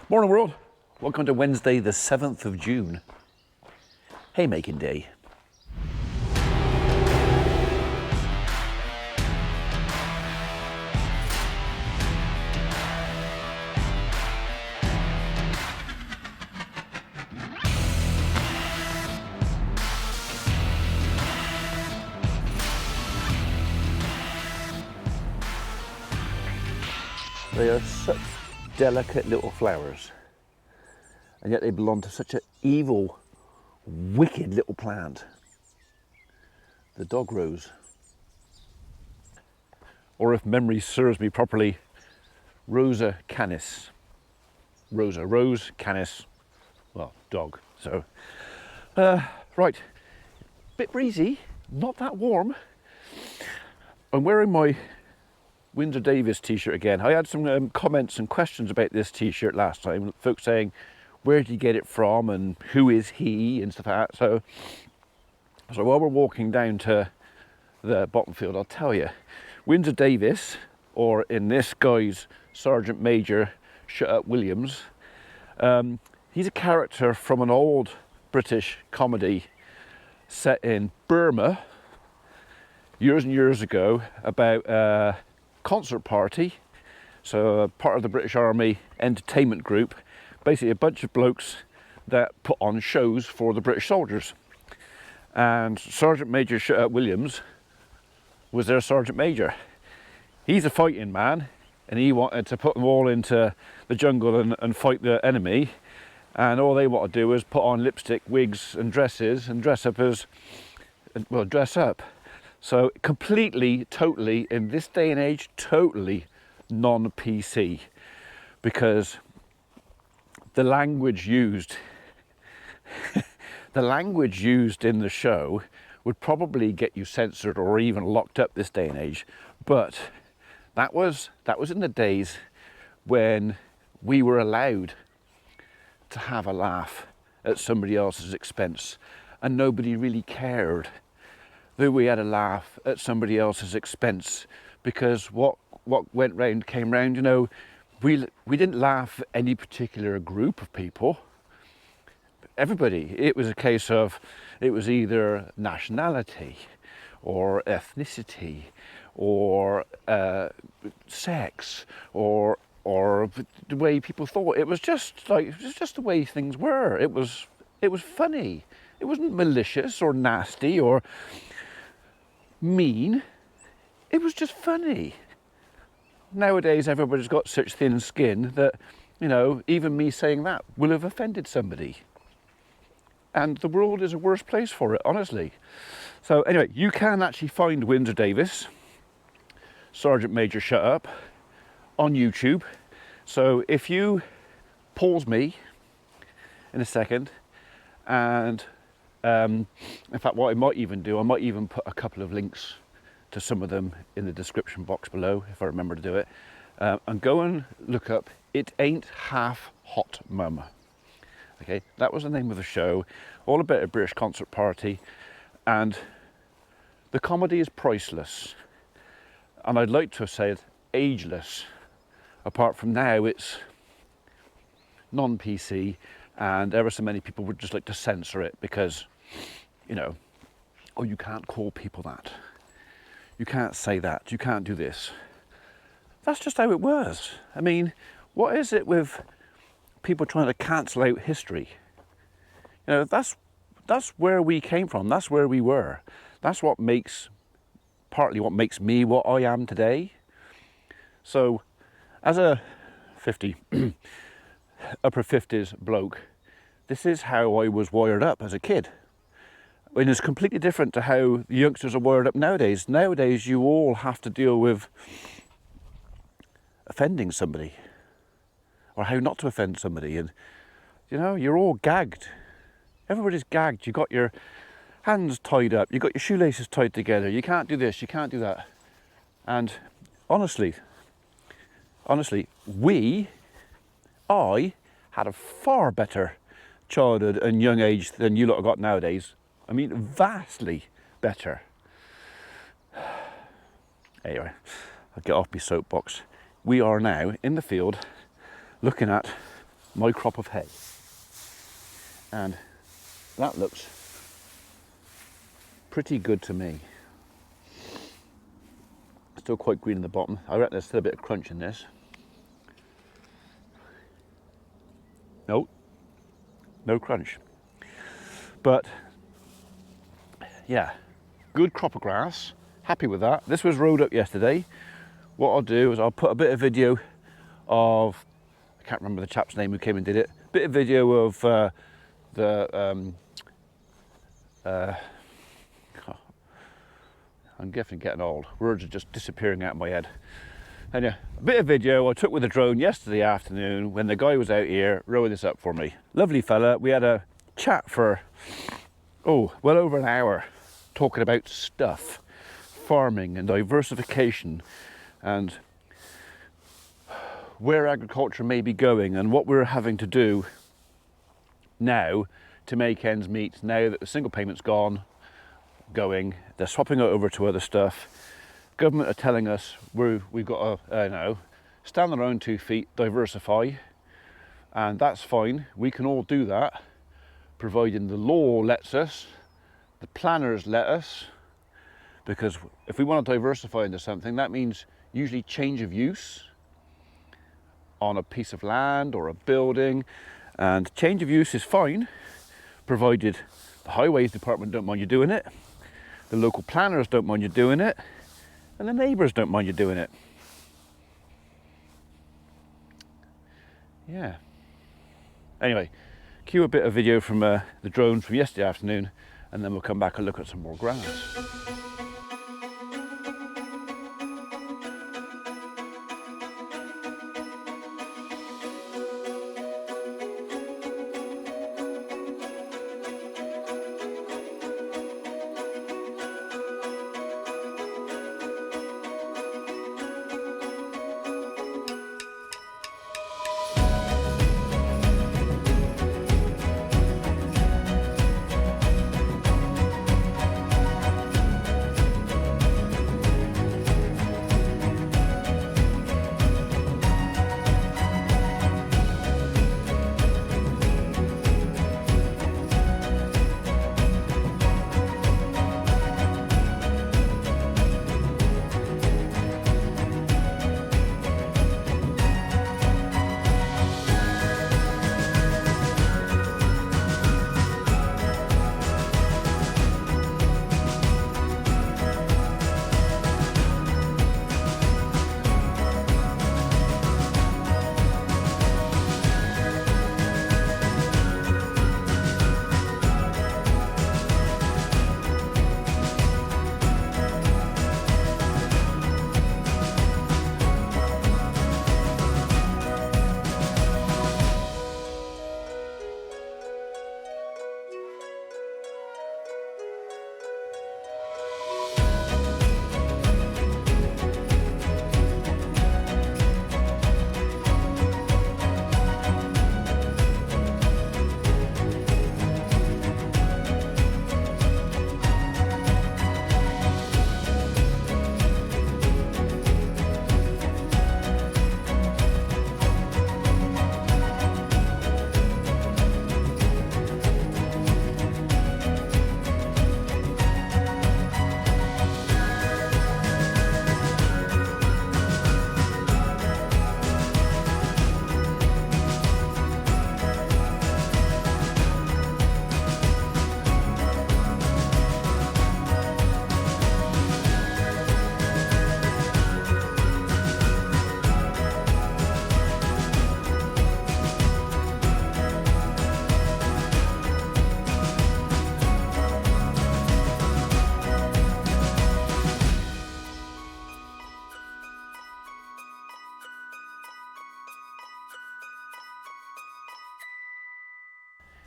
Morning world, welcome to Wednesday the 7th of June, haymaking day. They are such delicate little flowers, and yet they belong to such an evil, wicked little plant, the dog rose. Or if memory serves me properly, Rosa canis. Rosa, rose, canis, well, dog. So, right, bit breezy, not that warm. I'm wearing my Windsor Davis t-shirt again. I had some comments and questions about this t-shirt last time. Folks saying, where did you get it from and who is he and stuff like that. So while we're walking down to the bottom field, I'll tell you, Windsor Davis, or in this guy's Sergeant Major Shut Up Williams, he's a character from an old British comedy set in Burma years and years ago about concert party, so part of the British Army entertainment group, basically a bunch of blokes that put on shows for the British soldiers, and Sergeant Major Shut Up Williams was their Sergeant Major. He's a fighting man and he wanted to put them all into the jungle and fight the enemy, and all they want to do is put on lipstick, wigs and dresses and dress up. So completely, totally, in this day and age, totally non-PC, because the language used, in the show would probably get you censored or even locked up this day and age. But that was in the days when we were allowed to have a laugh at somebody else's expense, and nobody really cared that we had a laugh at somebody else's expense, because what went round came round. You know, we didn't laugh at any particular group of people. Everybody. It was a case of, it was either nationality or ethnicity or sex or the way people thought. It was just the way things were. It was funny. It wasn't malicious or nasty or mean. It was just funny. Nowadays everybody's got such thin skin that, you know, even me saying that will have offended somebody, and the world is a worse place for it, honestly. So anyway, you can actually find Windsor Davis, Sergeant Major Shut Up, on YouTube. So if you pause me in a second, and in fact, what I might even do, I might even put a couple of links to some of them in the description box below, if I remember to do it, and go and look up It Ain't Half Hot Mum. Okay, that was the name of the show, all about a British concert party, and the comedy is priceless, and I'd like to have said ageless. Apart from now, it's non-PC, and ever so many people would just like to censor it because, you know, oh, you can't call people that, you can't say that, you can't do this. That's just how it was. I mean, what is it with people trying to cancel out history? You know, that's where we came from, that's where we were. That's what makes, partly what makes me what I am today. So, as a upper 50s bloke, this is how I was wired up as a kid. And it's completely different to how the youngsters are wired up nowadays. Nowadays, you all have to deal with offending somebody, or how not to offend somebody. And, you know, you're all gagged. Everybody's gagged. You've got your hands tied up. You've got your shoelaces tied together. You can't do this, you can't do that. And honestly, I had a far better childhood and young age than you lot have got nowadays. I mean, vastly better. Anyway, I'll get off my soapbox. We are now in the field looking at my crop of hay. And that looks pretty good to me. Still quite green in the bottom. I reckon there's still a bit of crunch in this. No, no crunch. But yeah, good crop of grass. Happy with that. This was rolled up yesterday. What I'll do is I'll put a bit of video of, I can't remember the chap's name who came and did it, bit of video of I'm definitely getting old. Words are just disappearing out of my head. And yeah, a bit of video I took with the drone yesterday afternoon when the guy was out here rowing this up for me. Lovely fella. We had a chat for, well over an hour, talking about stuff, farming and diversification, and where agriculture may be going and what we're having to do now to make ends meet now that the single payment's going, they're swapping it over to other stuff. Government are telling us we've got to stand on our own 2 feet, diversify, and that's fine. We can all do that, providing the law lets us, the planners let us, because if we want to diversify into something, that means usually change of use on a piece of land or a building, and change of use is fine, provided the highways department don't mind you doing it, the local planners don't mind you doing it, and the neighbours don't mind you doing it. Yeah. Anyway, cue a bit of video from the drone from yesterday afternoon, and then we'll come back and look at some more grass.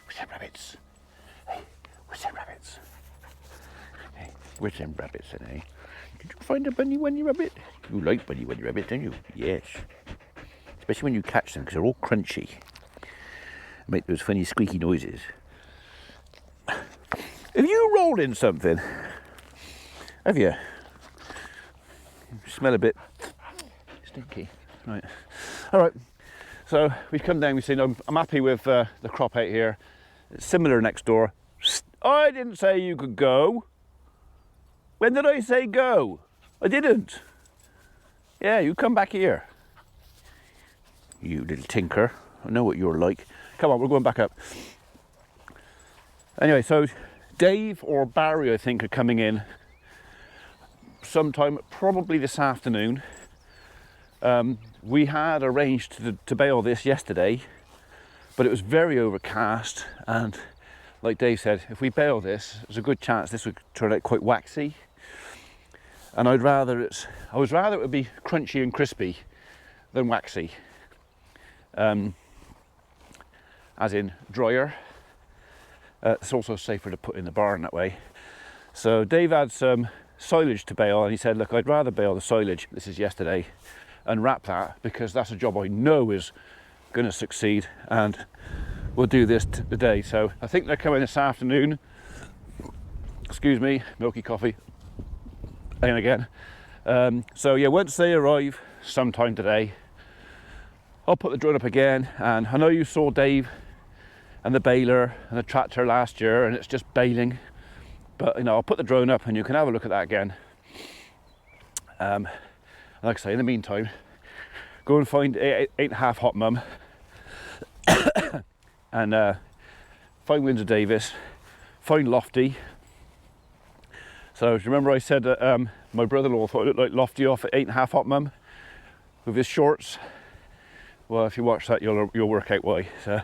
Where's them rabbits? Hey, where's them rabbits? Hey, where's them rabbits then, eh? Did you find a bunny rabbit? You like bunny rabbit, don't you? Yes. Especially when you catch them, because they're all crunchy. Make those funny squeaky noises. Have you rolled in something? Have you? You smell a bit stinky. Right. All right. So we've come down, we've seen, I'm happy with the crop out here. It's similar next door. I didn't say you could go. When did I say go? I didn't. Yeah, you come back here. You little tinker. I know what you're like. Come on, we're going back up. Anyway, so Dave or Barry, I think, are coming in sometime, probably this afternoon. We had arranged to bale this yesterday, but it was very overcast, and like Dave said, if we bale this, there's a good chance this would turn out quite waxy. And I would rather it would be crunchy and crispy than waxy, as in drier. It's also safer to put in the barn that way. So Dave had some silage to bale, and he said, look, I'd rather bale the silage, this is yesterday, and wrap that, because that's a job I know is going to succeed, and we'll do this today. So I think they're coming this afternoon. Excuse me, milky coffee. And again. So yeah, once they arrive sometime today, I'll put the drone up again. And I know you saw Dave and the baler and the tractor last year, and it's just baling. But you know, I'll put the drone up and you can have a look at that again. Like I say, in the meantime, go and find 8.5 Hot Mum and find Windsor Davis, find Lofty. So do you remember I said that my brother-in-law thought it looked like Lofty off at 8.5 Hot Mum with his shorts? Well, if you watch that, you'll work out why. So,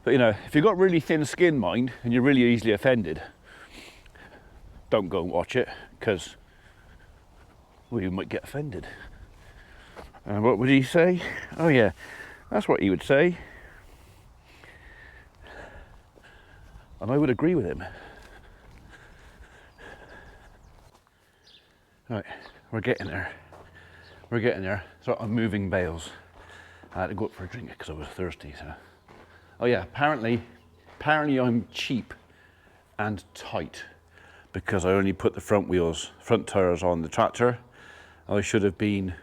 but you know, if you've got really thin skin, mind, and you're really easily offended, don't go and watch it, because well, you might get offended. And what would he say? Oh yeah, that's what he would say. And I would agree with him. Right, we're getting there. We're getting there. So I'm moving bales. I had to go up for a drink because I was thirsty. So, oh yeah, apparently I'm cheap and tight because I only put the front tires on the tractor. I should have been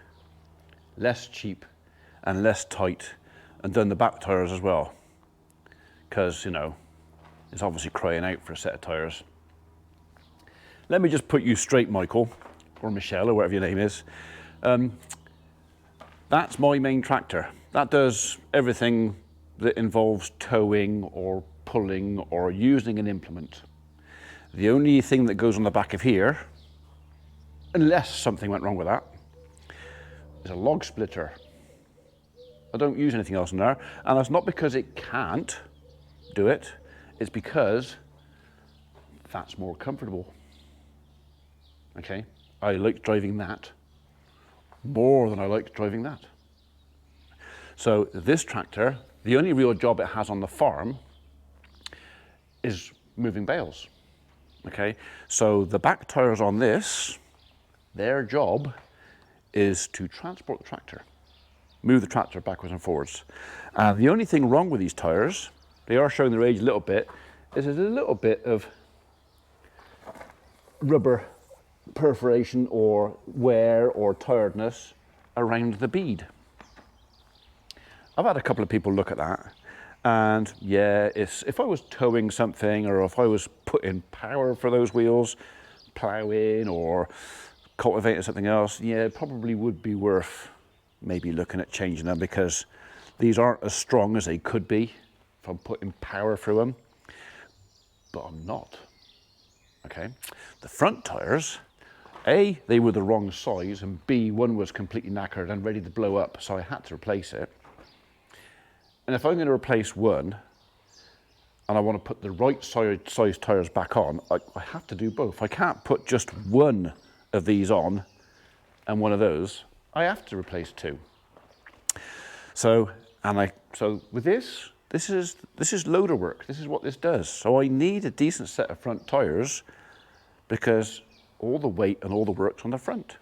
less cheap and less tight and done the back tires as well, because you know it's obviously crying out for a set of tires. Let me just put you straight, Michael, or Michelle, or whatever your name is. That's my main tractor. That does everything that involves towing or pulling or using an implement. The only thing that goes on the back of here, unless something went wrong with that, is a log splitter. I don't use anything else in there, and that's not because it can't do it, it's because that's more comfortable. Okay, I like driving that more than I like driving that. So this tractor, the only real job it has on the farm is moving bales. Okay, so the back tires on this, their job is to transport the tractor, move the tractor backwards and forwards. And the only thing wrong with these tires, they are showing their age a little bit, is there's a little bit of rubber perforation or wear or tiredness around the bead. I've had a couple of people look at that, and yeah, if I was towing something, or if I was putting power for those wheels, ploughing or cultivating something else, yeah, it probably would be worth maybe looking at changing them, because these aren't as strong as they could be if I'm putting power through them, but I'm not. Okay, the front tires, A, they were the wrong size, and B, one was completely knackered and ready to blow up, so I had to replace it. And if I'm going to replace one, and I want to put the right size tires back on, I have to do both. I can't put just one of these on and one of those. I have to replace two. So with this is loader work. This is what this does. So I need a decent set of front tires, because all the weight and all the work's on the front.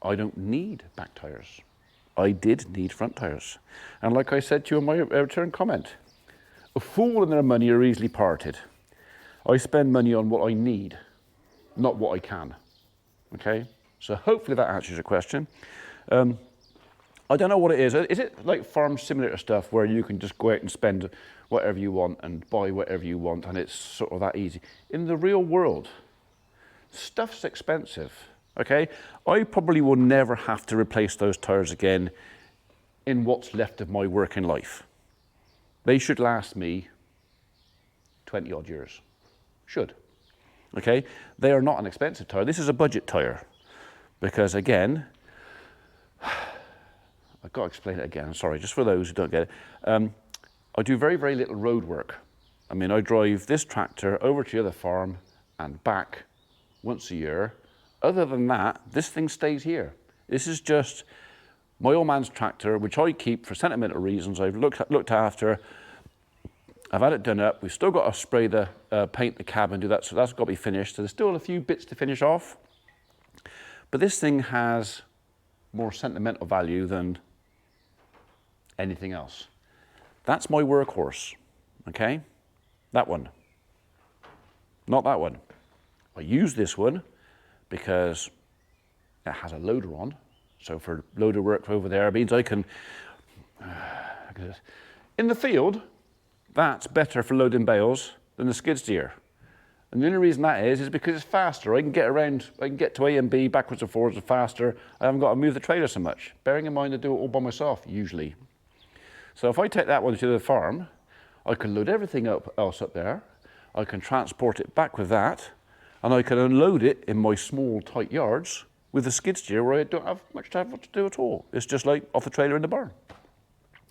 I don't need back tires. I did need front tires. And like I said to you in my return comment, a fool and their money are easily parted. I spend money on what I need, not what I can. Okay? So hopefully that answers your question. I don't know what it is. Is it like farm simulator stuff where you can just go out and spend whatever you want and buy whatever you want and it's sort of that easy? In the real world, stuff's expensive, okay? I probably will never have to replace those tires again in what's left of my working life. They should last me 20 odd years. Should, okay? They are not an expensive tire. This is a budget tire because again, I've got to explain it again, sorry, just for those who don't get it. I do very, very little road work. I mean, I drive this tractor over to the other farm and back once a year. Other than that, this thing stays here. This is just my old man's tractor, which I keep for sentimental reasons. I've looked after. I've had it done up. We've still got to spray the, paint the cab and do that, so that's got to be finished. So there's still a few bits to finish off. But this thing has more sentimental value than anything else. That's my workhorse, okay? That one, not that one. I use this one because it has a loader on. So for loader work over there, it means I can, in the field, that's better for loading bales than the skid steer. And the only reason that is because it's faster. I can get around, I can get to A and B backwards and forwards faster. I haven't got to move the trailer so much. Bearing in mind I do it all by myself, usually. So if I take that one to the farm, I can load everything else up there. I can transport it back with that, and I can unload it in my small, tight yards with the skid steer where I don't have much to do at all. It's just like off the trailer in the barn.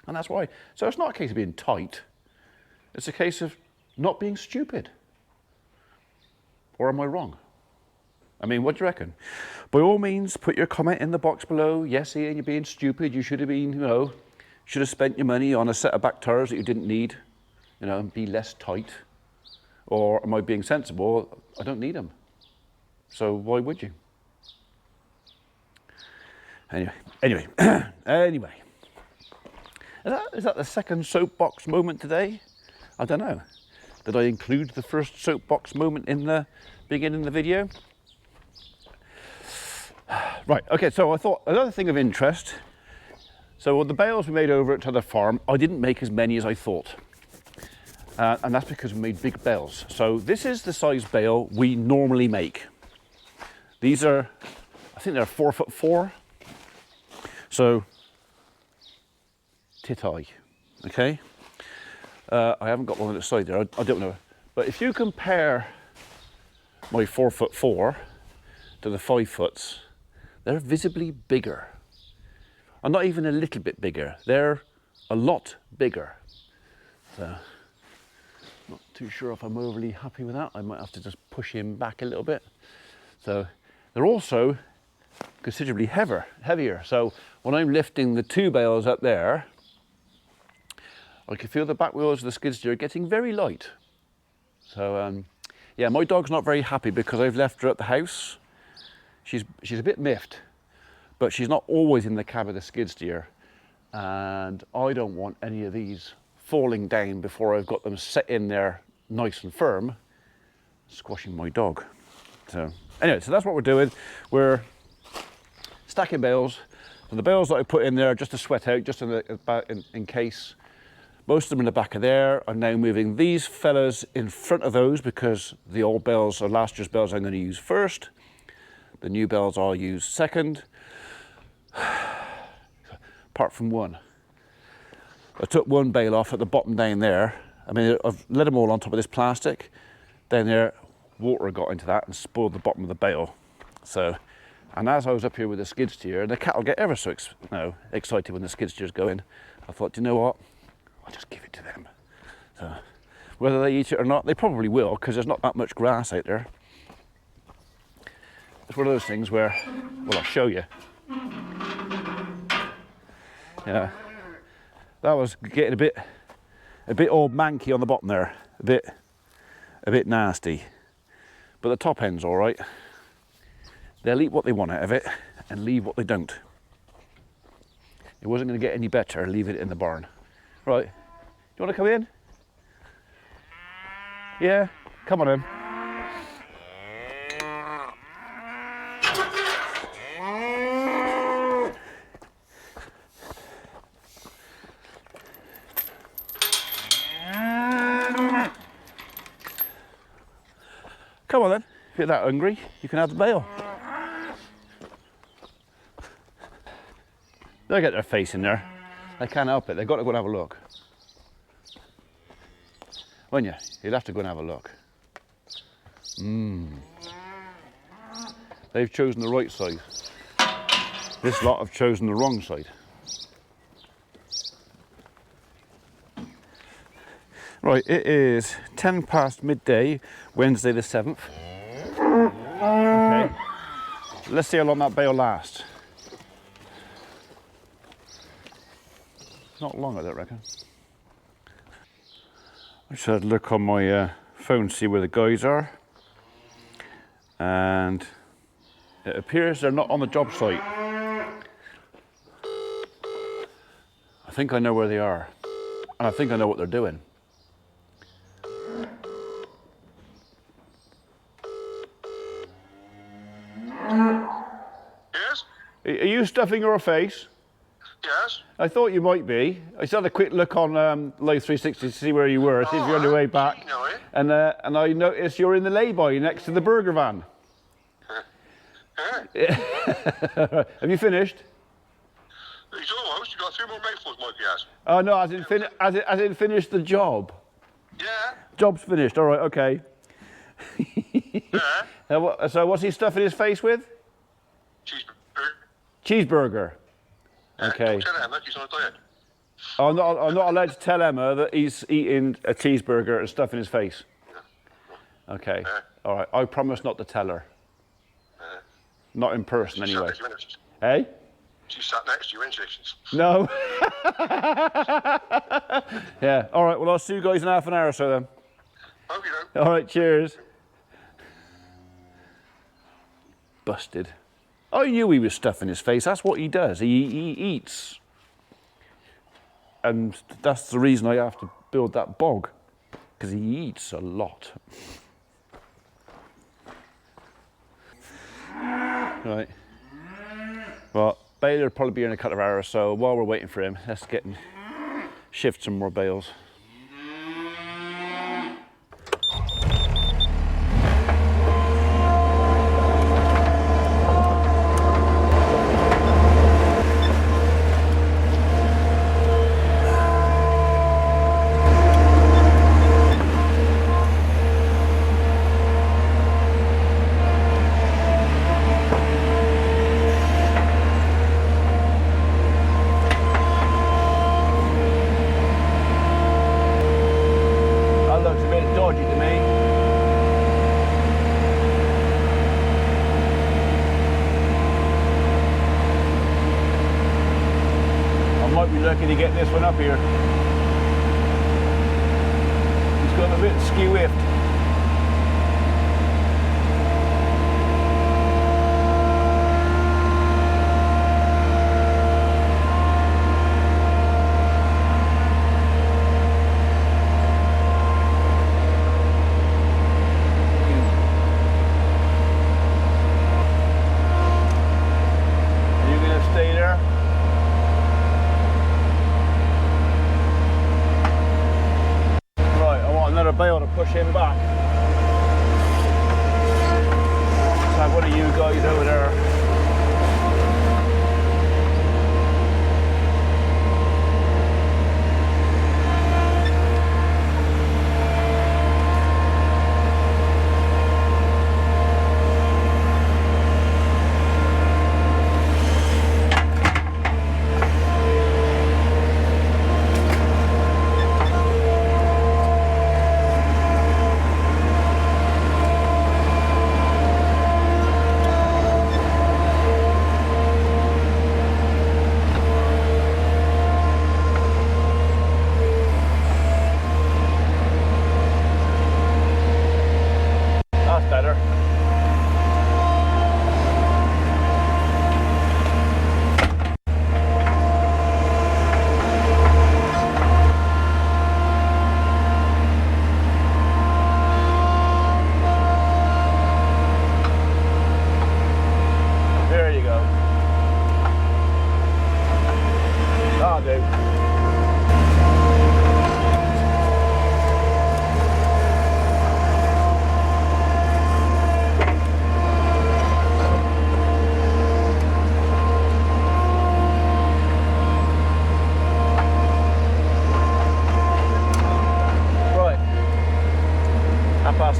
And that's why. So it's not a case of being tight. It's a case of not being stupid. Or am I wrong? I mean, what do you reckon? By all means, put your comment in the box below. Yes, Ian, you're being stupid. You should have been, you know, should have spent your money on a set of back tires that you didn't need, you know, and be less tight. Or am I being sensible? I don't need them. So why would you? Anyway. Is that the second soapbox moment today? I don't know. Did I include the first soapbox moment in the beginning of the video? Right, okay, so I thought another thing of interest. So the bales we made over to the farm, I didn't make as many as I thought. And that's because we made big bales. So this is the size bale we normally make. These are, I think they're 4'4". So, tit high, okay? I haven't got one on the side there, I don't know. But if you compare my 4'4" to the 5 foots, they're visibly bigger. And not even a little bit bigger, they're a lot bigger. So, not too sure if I'm overly happy with that. I might have to just push him back a little bit. So, they're also considerably heavier. So when I'm lifting the 2 bales up there, I can feel the back wheels of the skid steer getting very light. So yeah, my dog's not very happy because I've left her at the house. She's a bit miffed, but she's not always in the cab of the skid steer. And I don't want any of these falling down before I've got them set in there nice and firm, squashing my dog. So anyway, so that's what we're doing. We're stacking bales. And the bales that I put in there just to sweat out, just in case. Most of them in the back of there. I'm now moving these fellas in front of those because the old bales or last year's bales I'm going to use first. The new bales I'll use second. Apart from one. I took one bale off at the bottom down there. I mean, I've let them all on top of this plastic. Down there, water got into that and spoiled the bottom of the bale. So, and as I was up here with the skid steer, the cattle get ever so excited when the skid steer's going. I thought, do you know what? I'll just give it to them. So, whether they eat it or not, they probably will because there's not that much grass out there. It's one of those things where, well, I'll show you. Yeah, that was getting a bit old manky on the bottom there, a bit nasty. But the top end's all right. They'll eat what they want out of it and leave what they don't. It wasn't going to get any better, leave it in the barn. Right, do you want to come in? Yeah, come on in. If you're that hungry, you can have the bale. They'll get their face in there. They can't help it. They've got to go and have a look. Won't you? You'll have to go and have a look. They've chosen the right side. This lot have chosen the wrong side. Right, it is 10 past midday, Wednesday the 7th. Okay, let's see how long that bale lasts. Not long, I don't reckon. I just had a look on my phone to see where the guys are. And it appears they're not on the job site. I think I know where they are. And I think I know what they're doing. Yes? Are you stuffing your face? Yes? I thought you might be. I just had a quick look on Live 360 to see where you were, see if you're on your way back. You know it. And I noticed you're in the lay-by next to the burger van. Have you finished? He's almost. You've got 3 more mouthfuls, Mikey has. Oh no, as in finished the job. Yeah? Job's finished, all right, okay. Yeah? So what's he stuffing his face with? Cheeseburger. Cheeseburger. Okay. Don't tell him that he's on a diet. I'm not allowed to tell Emma that he's eating a cheeseburger and stuffing his face. Okay, all right, I promise not to tell her. Not in person anyway. Hey? She sat next to you, isn't she? No. Yeah, all right, well, I'll see you guys in half an hour or so then. Hope you know. All right, cheers. Busted. I knew he was stuffing his face. That's what he does. He eats. And that's the reason I have to build that bog, because he eats a lot. Right. Well, baler will probably be in a couple of hours, so while we're waiting for him, let's get and shift some more bales. Lucky to get this one up here. It's got a bit skew-whiffed. Are you going to stay there? Another bale to push him back. Let's have one of you guys over there.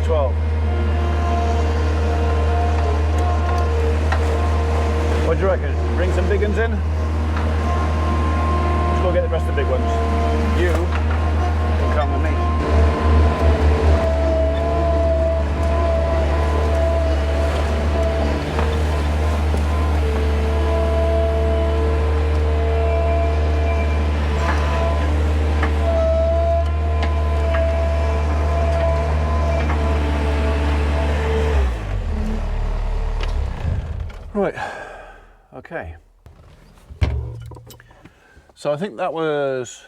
12. What do you reckon? Bring some big ones in? Let's go get the rest of the big ones. You will come with me. Right, okay. So I think that was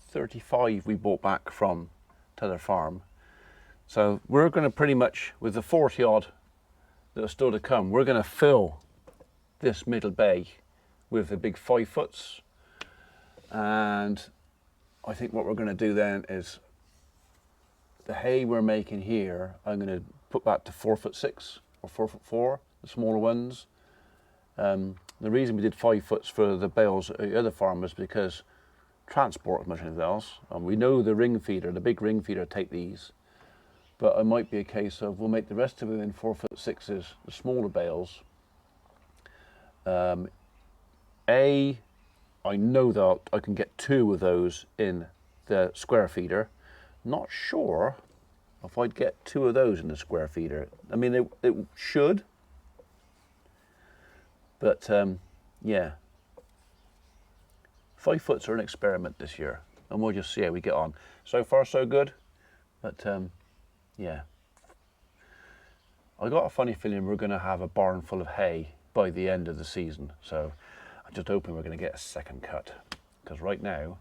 35 we bought back from Tether Farm. So we're going to pretty much, with the 40 odd that are still to come, we're going to fill this middle bay with the big 5 foots. And I think what we're going to do then is the hay we're making here, I'm going to put that to 4'6" or 4'4", the smaller ones. The reason we did 5 foots for the bales at the other farm is because transport as much as anything else. And we know the ring feeder, the big ring feeder, take these. But it might be a case of we'll make the rest of it in 4'6", the smaller bales. I know that I can get 2 of those in the square feeder. Not sure if I'd get 2 of those in the square feeder. I mean, it should. But yeah, 5 foots are an experiment this year, and we'll just see how we get on. So far, so good. But yeah, I got a funny feeling we're going to have a barn full of hay by the end of the season. So I'm just hoping we're going to get a second cut, because right now,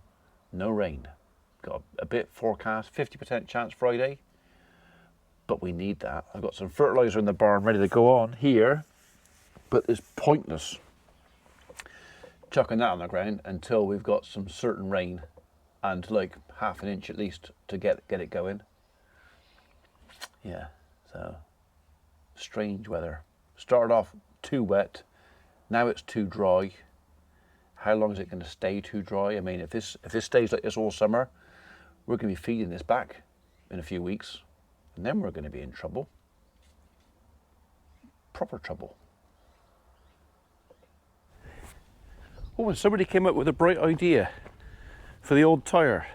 no rain. Got a bit forecast, 50% chance Friday, but we need that. I've got some fertilizer in the barn ready to go on here. But it's pointless chucking that on the ground until we've got some certain rain and like half an inch at least to get it going. Yeah, so strange weather. Started off too wet, now it's too dry. How long is it going to stay too dry? I mean, if this stays like this all summer, we're going to be feeding this back in a few weeks, and then we're going to be in trouble. Proper trouble. Oh, and somebody came up with a bright idea for the old tyre,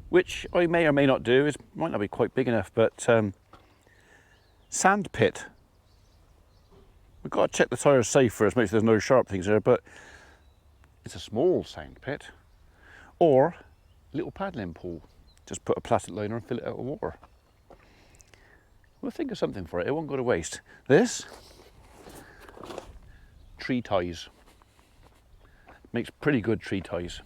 which I may or may not do. It might not be quite big enough, but sand pit. We've got to check the tyre's safe first, make sure there's no sharp things there, but it's a small sand pit. Or a little paddling pool. Just put a plastic liner and fill it out with water. We'll think of something for it, it won't go to waste. This, tree ties. Makes pretty good tree ties.